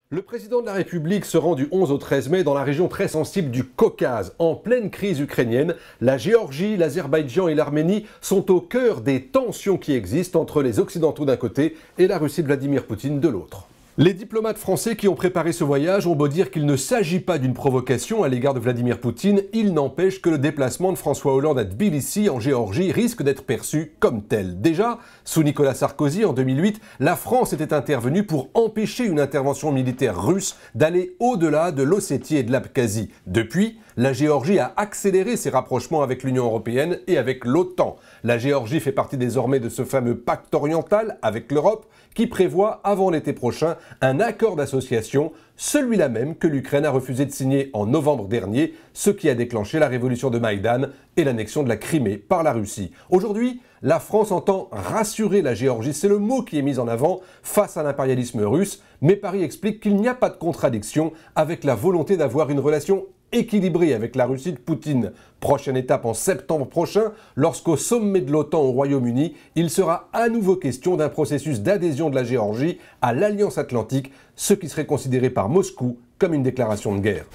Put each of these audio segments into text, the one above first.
Le président de la République se rend du 11 au 13 mai dans la région très sensible du Caucase. En pleine crise ukrainienne, la Géorgie, l'Azerbaïdjan et l'Arménie sont au cœur des tensions qui existent entre les Occidentaux d'un côté et la Russie de Vladimir Poutine de l'autre. Les diplomates français qui ont préparé ce voyage ont beau dire qu'il ne s'agit pas d'une provocation à l'égard de Vladimir Poutine, il n'empêche que le déplacement de François Hollande à Tbilissi, en Géorgie, risque d'être perçu comme tel. Déjà, sous Nicolas Sarkozy en 2008, la France était intervenue pour empêcher une intervention militaire russe d'aller au-delà de l'Ossétie et de l'Abkhazie. Depuis, la Géorgie a accéléré ses rapprochements avec l'Union européenne et avec l'OTAN. La Géorgie fait partie désormais de ce fameux pacte oriental avec l'Europe qui prévoit avant l'été prochain un accord d'association, celui-là même que l'Ukraine a refusé de signer en novembre dernier, ce qui a déclenché la révolution de Maïdan et l'annexion de la Crimée par la Russie. Aujourd'hui, la France entend rassurer la Géorgie, c'est le mot qui est mis en avant face à l'impérialisme russe, mais Paris explique qu'il n'y a pas de contradiction avec la volonté d'avoir une relation équilibrée avec la Russie de Poutine. Prochaine étape en septembre prochain, lorsqu'au sommet de l'OTAN au Royaume-Uni, il sera à nouveau question d'un processus d'adhésion de la Géorgie à l'Alliance Atlantique, ce qui serait considéré par Moscou comme une déclaration de guerre.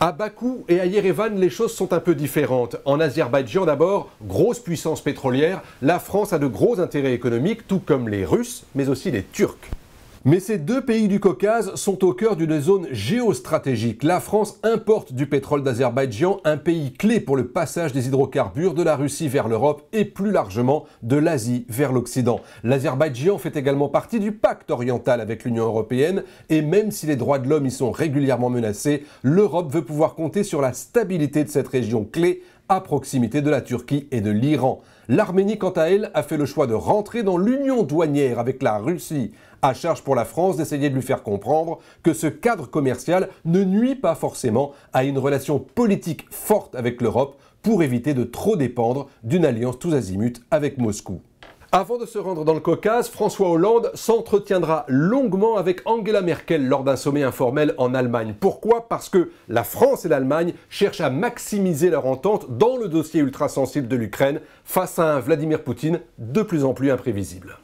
À Bakou et à Yerevan, les choses sont un peu différentes. En Azerbaïdjan d'abord, grosse puissance pétrolière, la France a de gros intérêts économiques, tout comme les Russes, mais aussi les Turcs. Mais ces deux pays du Caucase sont au cœur d'une zone géostratégique. La France importe du pétrole d'Azerbaïdjan, un pays clé pour le passage des hydrocarbures de la Russie vers l'Europe et plus largement de l'Asie vers l'Occident. L'Azerbaïdjan fait également partie du pacte oriental avec l'Union européenne et même si les droits de l'homme y sont régulièrement menacés, l'Europe veut pouvoir compter sur la stabilité de cette région clé à proximité de la Turquie et de l'Iran. L'Arménie, quant à elle, a fait le choix de rentrer dans l'union douanière avec la Russie. À charge pour la France d'essayer de lui faire comprendre que ce cadre commercial ne nuit pas forcément à une relation politique forte avec l'Europe pour éviter de trop dépendre d'une alliance tous azimuts avec Moscou. Avant de se rendre dans le Caucase, François Hollande s'entretiendra longuement avec Angela Merkel lors d'un sommet informel en Allemagne. Pourquoi ? Parce que la France et l'Allemagne cherchent à maximiser leur entente dans le dossier ultra sensible de l'Ukraine face à un Vladimir Poutine de plus en plus imprévisible.